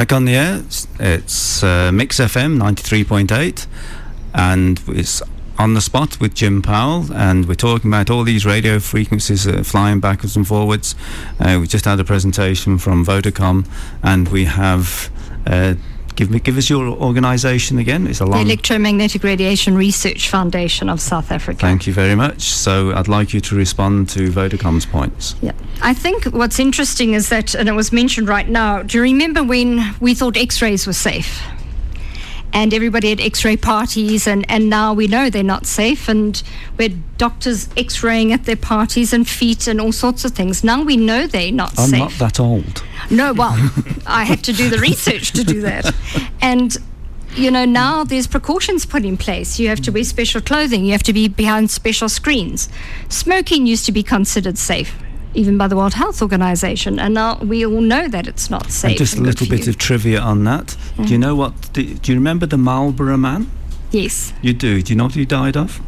Back on the air, it's Mix FM 93.8, and it's On the Spot with Jim Powell, and we're talking about all these radio frequencies flying backwards and forwards. We just had a presentation from Vodacom, and we have... Give us your organisation again. It's a long... The Electromagnetic Radiation Research Foundation of South Africa. Thank you very much. So I'd like you to respond to Vodacom's points. Yeah, I think what's interesting is that, and it was mentioned right now, do you remember when we thought X-rays were safe? And everybody had X-ray parties, and now we know they're not safe, and we had doctors X-raying at their parties and feet and all sorts of things. Now we know they're not safe. I'm not that old. No, well, I had to do the research to do that. And, you know, now there's precautions put in place. You have to wear special clothing. You have to be behind special screens. Smoking used to be considered safe, even by the World Health Organization, and now we all know that it's not safe. And just a little bit of trivia on that. Yeah. Do you know what? Do you remember the Marlborough Man? Yes. You do. Do you know what he died of?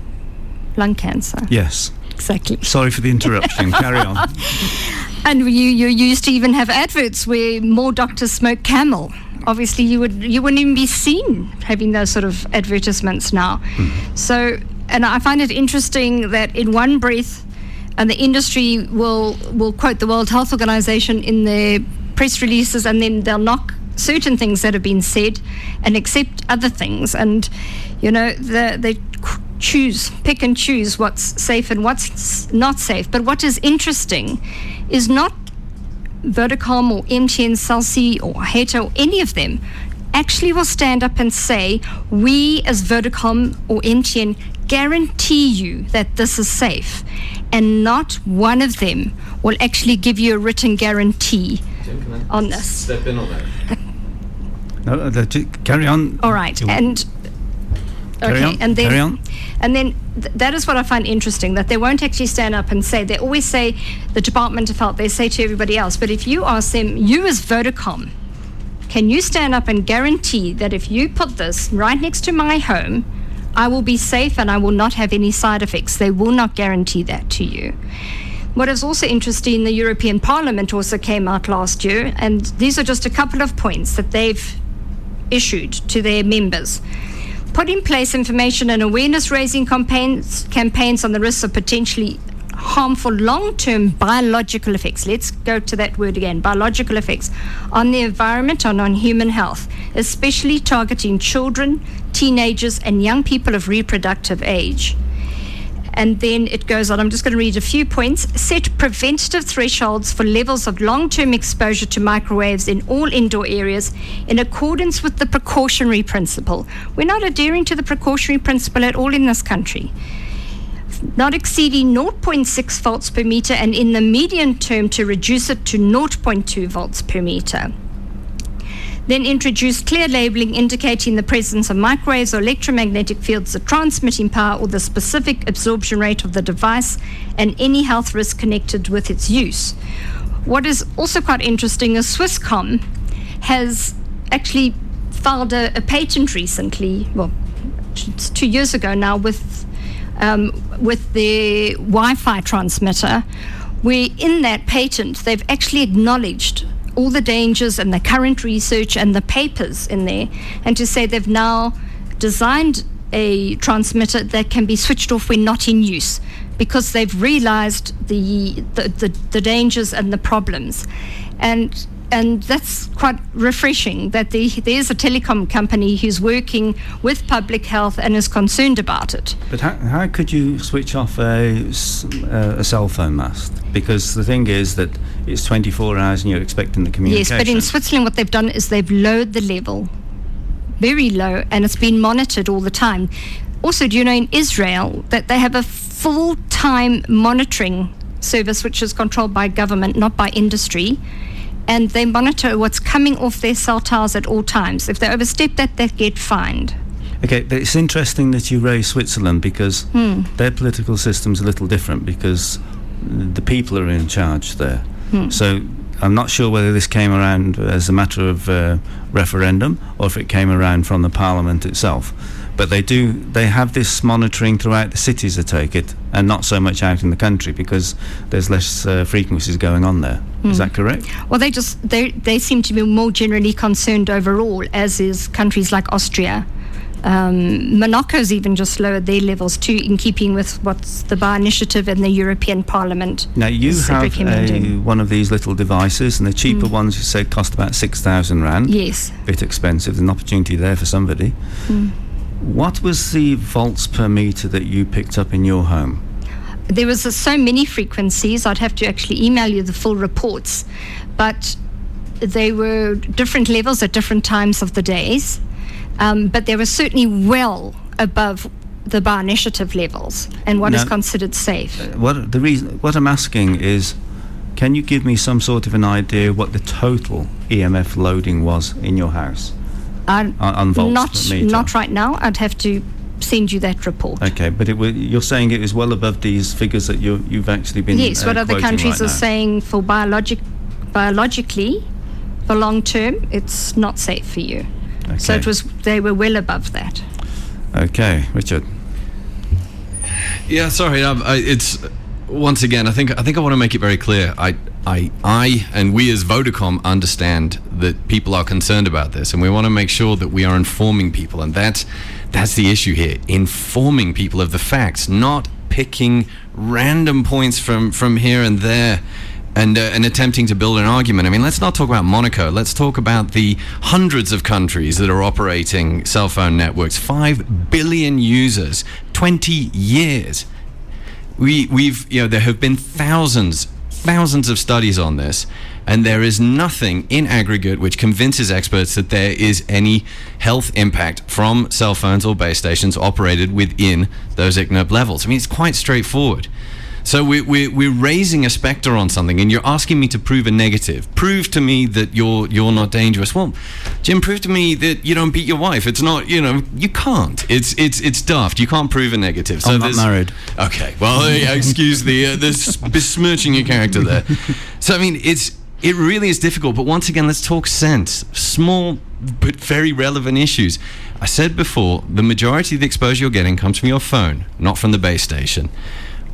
Lung cancer. Yes. Exactly. Sorry for the interruption. Carry on. And you used to even have adverts where more doctors smoke Camel. Obviously, you wouldn't even be seen having those sort of advertisements now. So, and I find it interesting that in one breath, and the industry will quote the World Health Organization in their press releases, and then they'll knock certain things that have been said and accept other things. And, you know, they pick and choose what's safe and what's not safe. But what is interesting is not Vodacom or MTN, Cell C or Heta or any of them actually will stand up and say, we as Vodacom or MTN guarantee you that this is safe. And not one of them will actually give you a written guarantee on this. Step in on that. No, carry on. All right. And then that is what I find interesting, that they won't actually stand up and say. They always say the Department of Health, they say to everybody else, but if you ask them, you as Vodacom, can you stand up and guarantee that if you put this right next to my home, I will be safe and I will not have any side effects? They will not guarantee that to you. What is also interesting, the European Parliament also came out last year, and these are just a couple of points that they've issued to their members. Put in place information and awareness raising campaigns on the risks of potentially harmful long-term biological effects. Let's go to that word again, biological effects on the environment and on human health, especially targeting children, teenagers and young people of reproductive age. And then it goes on, I'm just going to read a few points. Set preventative thresholds for levels of long-term exposure to microwaves in all indoor areas in accordance with the precautionary principle. We're not adhering to the precautionary principle at all in this country. Not exceeding 0.6 volts per meter, and in the medium term to reduce it to 0.2 volts per meter. Then introduce clear labeling indicating the presence of microwaves or electromagnetic fields, the transmitting power or the specific absorption rate of the device, and any health risk connected with its use. What is also quite interesting is Swisscom has actually filed a patent recently, well, it's 2 years ago now, with the Wi-Fi transmitter, where in that patent they've actually acknowledged all the dangers and the current research and the papers in there, and to say they've now designed a transmitter that can be switched off when not in use, because they've realized the dangers and the problems. And that's quite refreshing, that there's a telecom company who's working with public health and is concerned about it. But how could you switch off a cell phone mast? Because the thing is that it's 24 hours and you're expecting the communication. Yes, but in Switzerland what they've done is they've lowered the level very low, and it's been monitored all the time. Also, do you know in Israel that they have a full-time monitoring service which is controlled by government, not by industry, and they monitor what's coming off their cell towers at all times. If they overstep that, they get fined. Okay, but it's interesting that you raise Switzerland, because their political system's a little different, because the people are in charge there. So I'm not sure whether this came around as a matter of referendum or if it came around from the parliament itself. But they have this monitoring throughout the cities, I take it, and not so much out in the country because there's less frequencies going on there. Is that correct? Well, they seem to be more generally concerned overall, as is countries like Austria. Monaco's even just lowered their levels too, in keeping with what's the Bar Initiative and the European Parliament. Now you have one of these little devices, and the cheaper ones you said cost about 6,000 rand. Yes. Bit expensive. There's an opportunity there for somebody. What was the volts per meter that you picked up in your home? There was so many frequencies, I'd have to actually email you the full reports, but they were different levels at different times of the days. But they were certainly well above the Bar Initiative levels and what is considered safe. What I'm asking is, can you give me some sort of an idea what the total EMF loading was in your house on volts per meter? Not right now. I'd have to send you that report. Okay, but you're saying it was well above these figures that you've actually been Yes, what other countries are saying for biologically, for long term, it's not safe for you. Okay. So they were well above that. Okay, Richard. Yeah, sorry. It's once again. I think I want to make it very clear. I and we as Vodacom understand that people are concerned about this, and we want to make sure that we are informing people, and that's the issue here: informing people of the facts, not picking random points from here and there. And attempting to build an argument. I mean, let's not talk about Monaco. Let's talk about the hundreds of countries that are operating cell phone networks. 5 billion users, 20 years. There have been thousands of studies on this, and there is nothing in aggregate which convinces experts that there is any health impact from cell phones or base stations operated within those ICNIRP levels. I mean, it's quite straightforward. So we're raising a specter on something, and you're asking me to prove a negative. Prove to me that you're not dangerous. Well, Jim, prove to me that you don't beat your wife. It's not, you can't. It's daft. You can't prove a negative. So I'm not married. Okay. Well, excuse the besmirching your character there. So I mean, it really is difficult. But once again, let's talk sense. Small but very relevant issues. I said before, the majority of the exposure you're getting comes from your phone, not from the base station.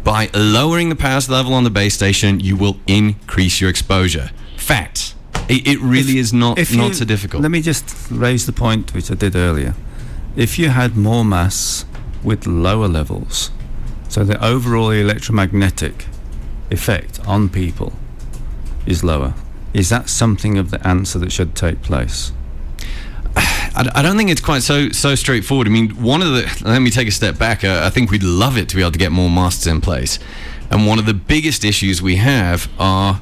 By lowering the power level on the base station, you will increase your exposure. Fact. It really is not so difficult. Let me just raise the point which I did earlier. If you had more mass with lower levels, so the overall electromagnetic effect on people is lower, is that something of the answer that should take place? I don't think it's quite so straightforward. I mean, let me take a step back. I think we'd love it to be able to get more masts in place. And one of the biggest issues we have are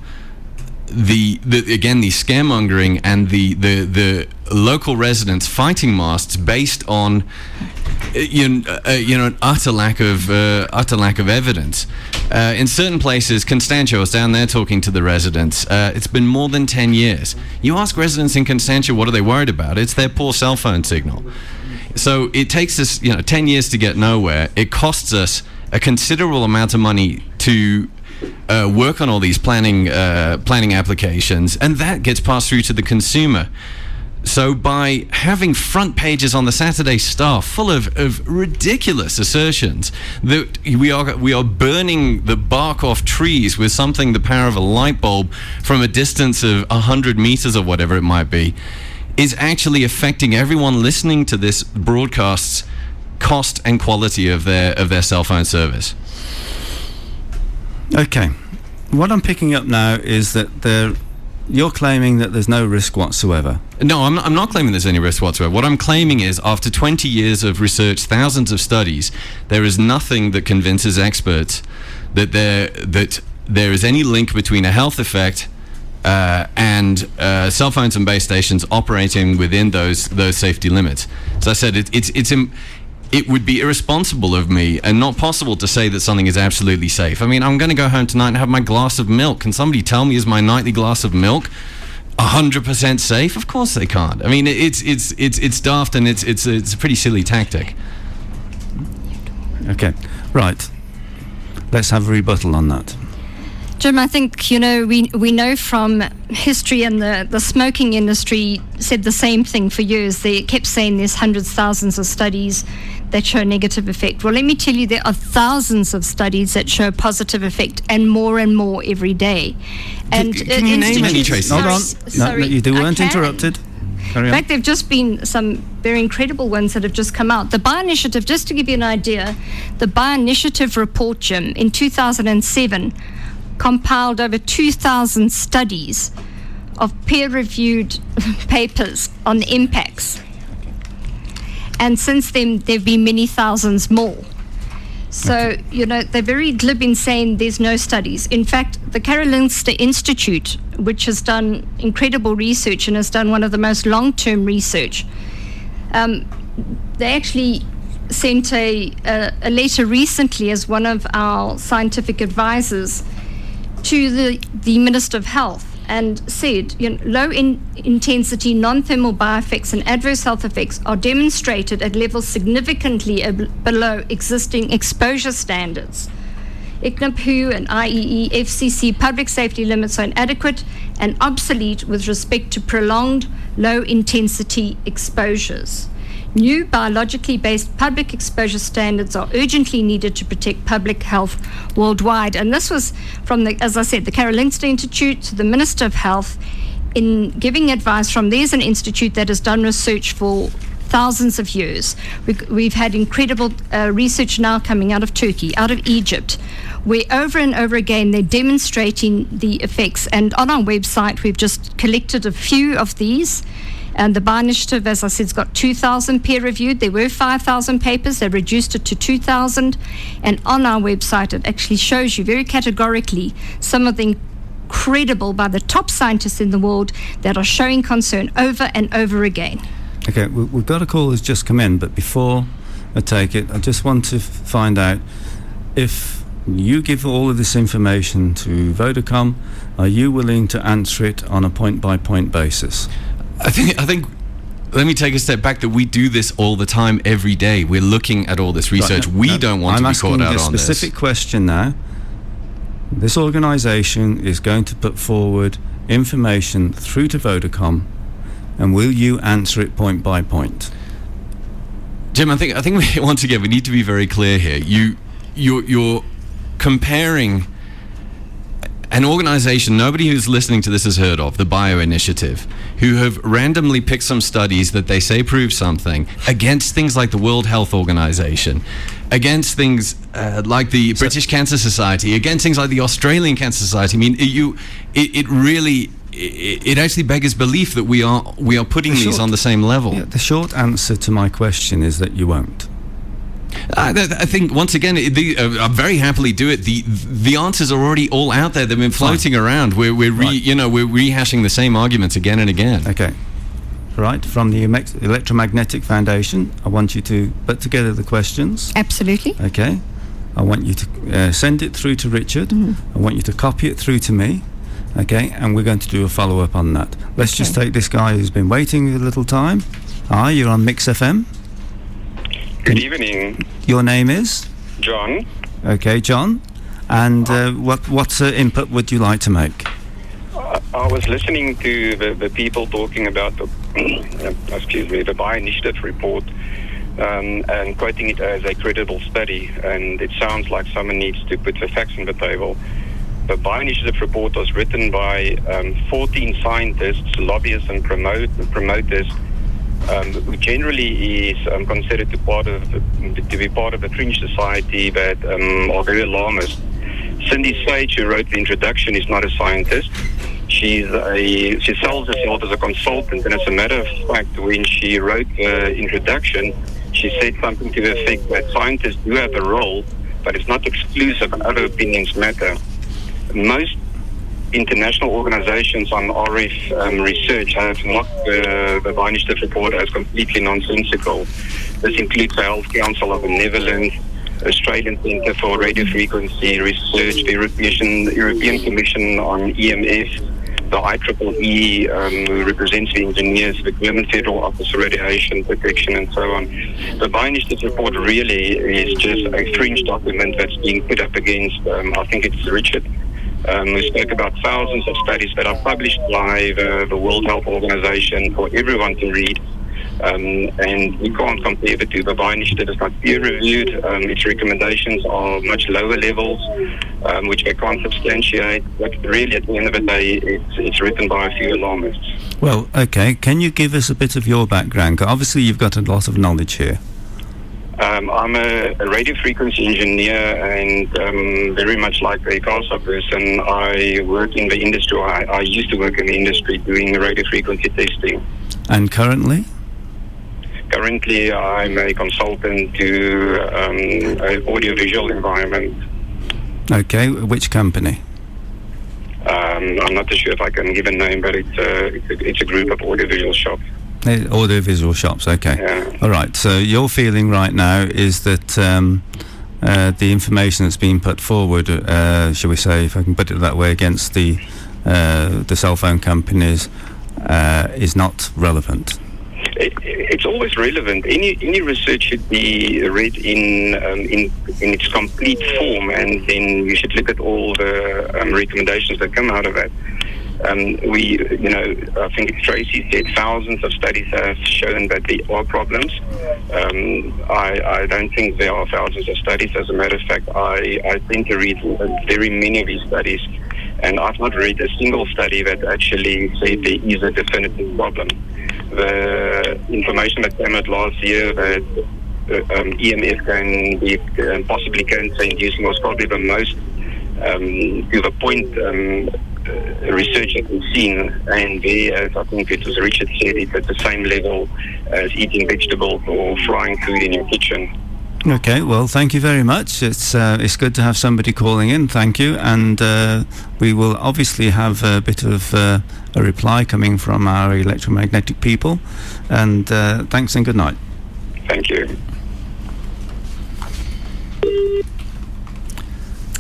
the scaremongering and the local residents fighting masts based on an utter lack of evidence. In certain places, Constantia was down there talking to the residents. It's been more than 10 years. You ask residents in Constantia what are they worried about? It's their poor cell phone signal. So it takes us 10 years to get nowhere. It costs us a considerable amount of money to work on all these planning applications, and that gets passed through to the consumer. So by having front pages on the Saturday Star full of ridiculous assertions that we are burning the bark off trees with something the power of a light bulb from a distance of 100 meters or whatever it might be, is actually affecting everyone listening to this broadcast's cost and quality of their cell phone service. Okay. What I'm picking up now is that you're claiming that there's no risk whatsoever. No, I'm not claiming there's any risk whatsoever. What I'm claiming is, after 20 years of research, thousands of studies, there is nothing that convinces experts that there is any link between a health effect and cell phones and base stations operating within those safety limits. As I said, it would be irresponsible of me and not possible to say that something is absolutely safe. I mean, I'm going to go home tonight and have my glass of milk. Can somebody tell me, is my nightly glass of milk 100% safe? Of course they can't. I mean, it's daft, and it's a pretty silly tactic. Okay, right. Let's have a rebuttal on that. Jim, I think, we know from history, and the smoking industry said the same thing for years. They kept saying there's hundreds, thousands of studies that show negative effect. Well, let me tell you, there are thousands of studies that show positive effect, and more every day. And can you name any, Tracy? Hold on. No, you weren't interrupted. Carry In on. fact, there have just been some very incredible ones that have just come out. The Bioinitiative, just to give you an idea, the Bioinitiative report, Jim, in 2007, compiled over 2,000 studies of peer-reviewed papers on the impacts. And since then, there have been many thousands more. So, they're very glib in saying there's no studies. In fact, the Karolinska Institute, which has done incredible research and has done one of the most long-term research, they actually sent a letter recently as one of our scientific advisors to the Minister of Health, and said, low-intensity non-thermal bioeffects and adverse health effects are demonstrated at levels significantly below existing exposure standards. ICNIP, WHO, and IEE, FCC public safety limits are inadequate and obsolete with respect to prolonged low-intensity exposures. New biologically based public exposure standards are urgently needed to protect public health worldwide. And this was from, as I said, the Karolinska Institute to the Minister of Health, in giving advice from there's an institute that has done research for thousands of years. We've had incredible research now coming out of Turkey, out of Egypt, where over and over again they're demonstrating the effects. And on our website, we've just collected a few of these. And the Bioinitiative, as I said, has got 2,000 peer-reviewed. There were 5,000 papers. They reduced it to 2,000. And on our website, it actually shows you very categorically some of the incredible, by the top scientists in the world, that are showing concern over and over again. Okay, we've got a call that's just come in, but before I take it, I just want to find out if you give all of this information to Vodacom, are you willing to answer it on a point-by-point basis? I think. Let me take a step back. That we do this all the time, every day. We're looking at all this research. We don't want to be caught out on this. I'm asking a specific question now. This organisation is going to put forward information through to Vodacom, and will you answer it point by point? Jim, I think once again we need to be very clear here. You're comparing an organization nobody who's listening to this has heard of, the Bioinitiative, who have randomly picked some studies that they say prove something against things like the World Health Organization, against things like the British Cancer Society, against things like the Australian Cancer Society. I mean, it actually beggars belief that we are putting these on the same level. Yeah, the short answer to my question is that you won't. I think once again, I very happily do it. The answers are already all out there. They've been floating around. We're rehashing the same arguments again and again. Okay, right. From the Electromagnetic Foundation, I want you to put together the questions. Absolutely. Okay. I want you to send it through to Richard. I want you to copy it through to me. Okay, and we're going to do a follow-up on that. Let's just take this guy who's been waiting a little time. Hi, you're on Mix FM. Good evening. Your name is? John. Okay, John. And what input would you like to make? I was listening to the people talking about the Bioinitiative report and quoting it as a credible study. And it sounds like someone needs to put the facts on the table. The Bioinitiative report was written by 14 scientists, lobbyists, and promoters. Who generally is considered to be part of a fringe society that are very alarmist. Cindy Sage, who wrote the introduction, is not a scientist. She sells herself as a consultant, and as a matter of fact, when she wrote the introduction, she said something to the effect that scientists do have a role, but it's not exclusive and other opinions matter. Most international organizations on RF research have mocked the Bioinitiative report as completely nonsensical. This includes the Health Council of the Netherlands, Australian Centre for Radio Frequency Research, the European Commission on EMF, the IEEE, who represents the engineers, the German Federal Office for Radiation Protection, and so on. The Bioinitiative report really is just a fringe document that's being put up against, I think it's Richard, We spoke about thousands of studies that are published by the World Health Organization for everyone to read. And we can't compare the two. The BI initiative is not peer-reviewed. Its recommendations are much lower levels, which they can't substantiate. But really, at the end of the day, it's written by a few alarmists. Well, okay. Can you give us a bit of your background? 'Cause obviously, you've got a lot of knowledge here. I'm a radio frequency engineer, and very much like the ICASA person, I work in the industry. I used to work in the industry doing radio frequency testing. And currently? Currently, I'm a consultant to an audiovisual environment. Okay, which company? I'm not too sure if I can give a name, but it's a group of audiovisual shops. Audiovisual shops, okay. Yeah. All right, so your feeling right now is that the information that's being put forward, shall we say, if I can put it that way, against the cell phone companies is not relevant? It's always relevant. Any research should be read in its complete form, and then you should look at all the recommendations that come out of that. I think Tracy said thousands of studies have shown that there are problems. I don't think there are thousands of studies. As a matter of fact, I tend to read very many of these studies, and I've not read a single study that actually said there is a definitive problem. The information that came out last year that EMF can be possibly cancer-inducing was probably the most to the point research that we've seen, and there, as I think it was Richard said, it's at the same level as eating vegetables or frying food in your kitchen. Okay, well, thank you very much. It's good to have somebody calling in. Thank you, and we will obviously have a bit of a reply coming from our electromagnetic people. And thanks and good night. Thank you.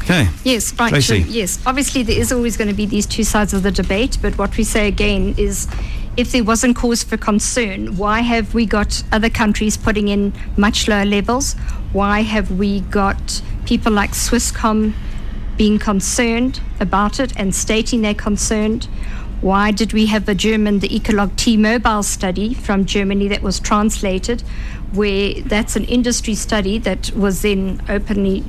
Okay. Yes, right. Tracy. Yes, obviously there is always going to be these two sides of the debate, but what we say again is, if there wasn't cause for concern, why have we got other countries putting in much lower levels? Why have we got people like Swisscom being concerned about it and stating they're concerned? Why did we have the Ecolog T-Mobile study from Germany that was translated, where that's an industry study that was then openly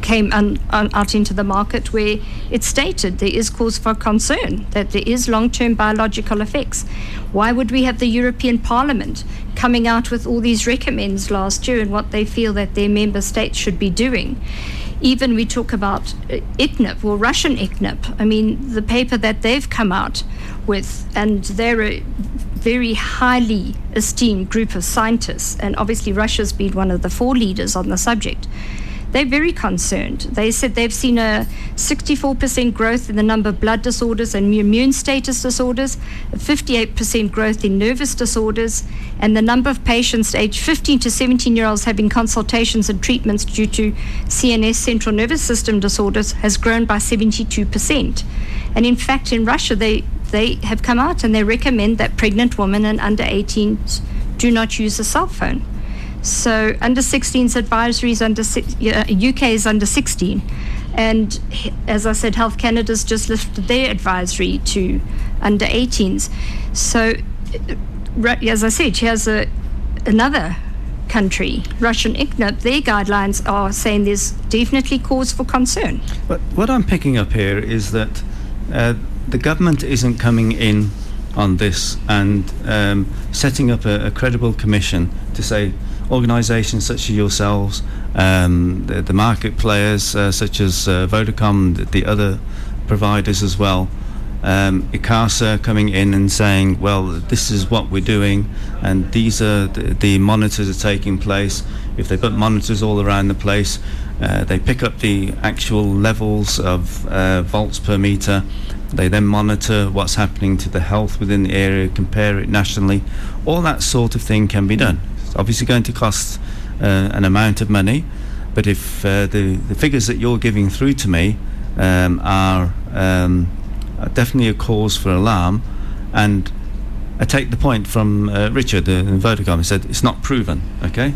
came out into the market, where it stated there is cause for concern, that there is long-term biological effects. Why would we have the European Parliament coming out with all these recommends last year and what they feel that their member states should be doing? Even we talk about ICNIP, or Russian ICNIP. I mean, the paper that they've come out with, and they're a very highly esteemed group of scientists, and obviously Russia's been one of the 4 leaders on the subject. They're very concerned. They said they've seen a 64% growth in the number of blood disorders and immune status disorders, a 58% growth in nervous disorders, and the number of patients aged 15 to 17-year-olds having consultations and treatments due to CNS, central nervous system disorders, has grown by 72%. And in fact, in Russia, they have come out and they recommend that pregnant women and under 18s do not use a cell phone. So under 16's advisories, UK is under 16. And as I said, Health Canada's just lifted their advisory to under 18s. So as I said, here's another country, Russian ICNIP, their guidelines are saying there's definitely cause for concern. But what I'm picking up here is that the government isn't coming in on this and setting up a credible commission to say, organisations such as yourselves, the market players such as Vodacom, the other providers as well, ICASA coming in and saying, well, this is what we're doing, and these are the monitors are taking place. If they put monitors all around the place, they pick up the actual levels of volts per meter. They then monitor what's happening to the health within the area, compare it nationally. All that sort of thing can be done. It's obviously going to cost an amount of money, but if the figures that you're giving through to me are definitely a cause for alarm, and I take the point from Richard in Vodacom. He said it's not proven, okay?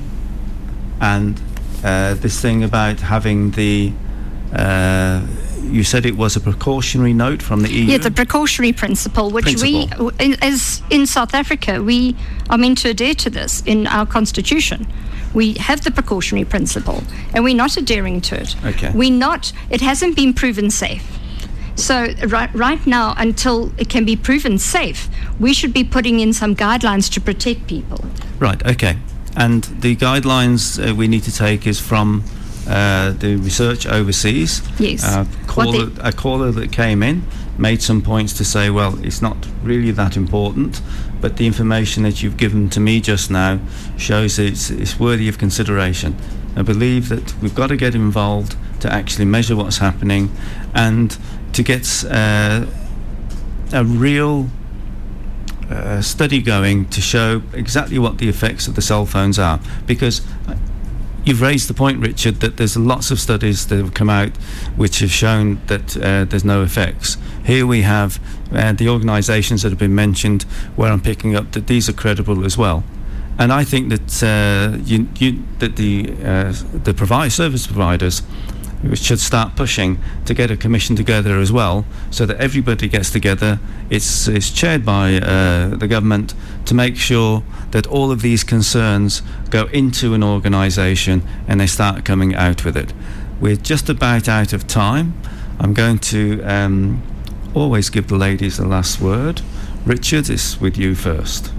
And this thing about having the you said it was a precautionary note from the EU? Yeah, the precautionary principle, which as in South Africa, we are meant to adhere to this in our constitution. We have the precautionary principle, and we're not adhering to it. Okay. It hasn't been proven safe. So right now, until it can be proven safe, we should be putting in some guidelines to protect people. Right, okay. And the guidelines we need to take is from the research overseas. Yes. A caller that came in made some points to say, well, it's not really that important, but the information that you've given to me just now shows it's worthy of consideration. I believe that we've got to get involved to actually measure what's happening and to get a real study going to show exactly what the effects of the cell phones are. Because you've raised the point, Richard, that there's lots of studies that have come out which have shown that there's no effects. Here we have the organisations that have been mentioned, where I'm picking up that these are credible as well. And I think that the service providers should start pushing to get a commission together as well, so that everybody gets together. It's chaired by the government to make sure that all of these concerns go into an organisation and they start coming out with it. We're just about out of time. I'm going to always give the ladies the last word. Richard, it's with you first.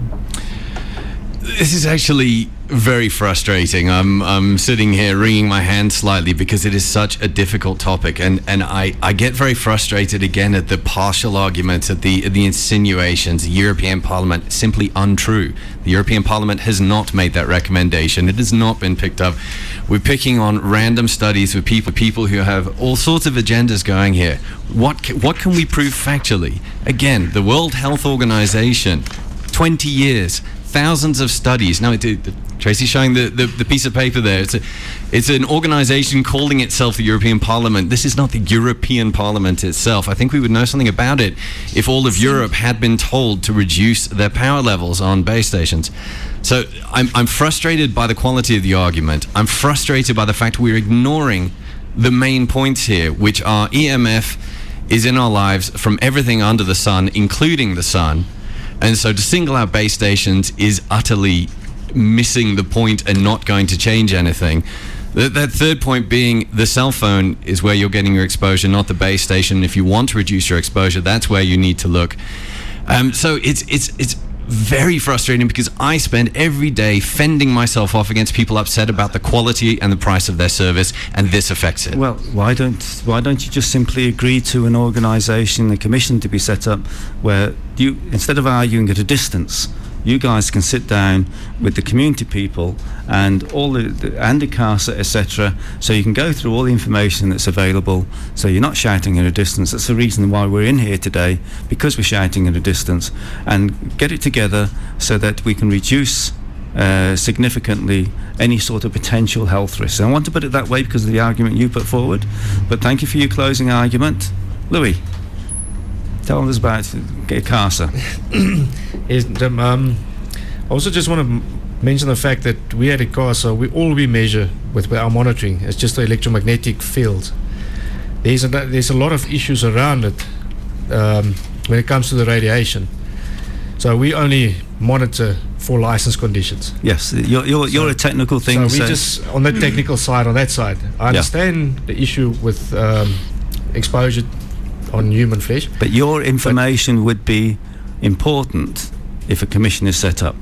This is actually very frustrating. I'm sitting here wringing my hands slightly because it is such a difficult topic, and I get very frustrated again at the partial arguments, at the insinuations. The European Parliament, simply untrue. The European Parliament has not made that recommendation. It has not been picked up. We're picking on random studies with people who have all sorts of agendas going here. What can we prove factually? Again, the World Health Organization, 20 years, thousands of studies. Now, Tracy's showing the piece of paper there. It's an organization calling itself the European Parliament. This is not the European Parliament itself. I think we would know something about it if all of Europe had been told to reduce their power levels on base stations. So I'm frustrated by the quality of the argument. I'm frustrated by the fact we're ignoring the main points here, which are EMF is in our lives from everything under the sun, including the sun. And so to single out base stations is utterly missing the point and not going to change anything. That third point being the cell phone is where you're getting your exposure, not the base station. If you want to reduce your exposure, that's where you need to look. So it's very frustrating because I spend every day fending myself off against people upset about the quality and the price of their service, and this affects it. Well, why don't you just simply agree to an organisation, a commission to be set up, where you, instead of arguing at a distance, you guys can sit down with the community people and all and ICASA, etc., so you can go through all the information that's available, so you're not shouting at a distance. That's the reason why we're in here today, because we're shouting at a distance, and get it together so that we can reduce significantly any sort of potential health risks. And I want to put it that way because of the argument you put forward, but thank you for your closing argument. Louis, tell us about ICASA. Yes, Jim, I also just want to mention the fact that we at ICASA, we measure with our monitoring. It's just the electromagnetic field. There's a lot of issues around it when it comes to the radiation. So we only monitor for license conditions. Yes, you're a technical thing. So we just on the technical side, on that side. I understand the issue with exposure on human flesh. But your information would be important if a commission is set up.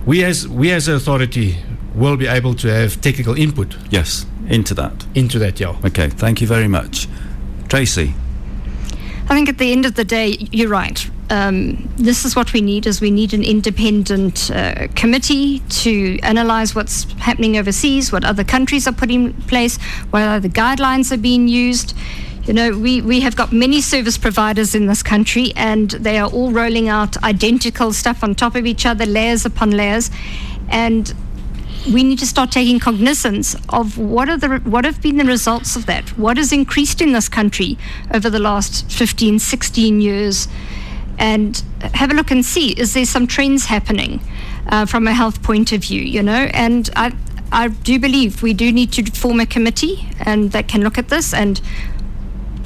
We as an authority will be able to have technical input. Yes, into that, yeah. Okay, thank you very much. Tracy? I think at the end of the day, you're right. This is what we need, is we need an independent committee to analyze what's happening overseas, what other countries are putting in place, what other guidelines are being used. You know, we have got many service providers in this country, and they are all rolling out identical stuff on top of each other, layers upon layers. And we need to start taking cognizance of what have been the results of that. What has increased in this country over the last 15, 16 years? And have a look and see, is there some trends happening from a health point of view, you know? And I do believe we do need to form a committee and that can look at this and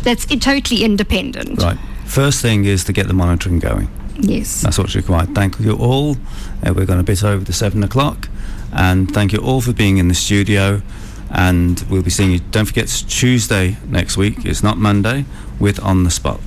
that's totally independent. Right. First thing is to get the monitoring going. Yes. That's what's required. Thank you all. We're going a bit over to 7 o'clock. And thank you all for being in the studio. And we'll be seeing you. Don't forget, it's Tuesday next week. It's not Monday with On the Spot.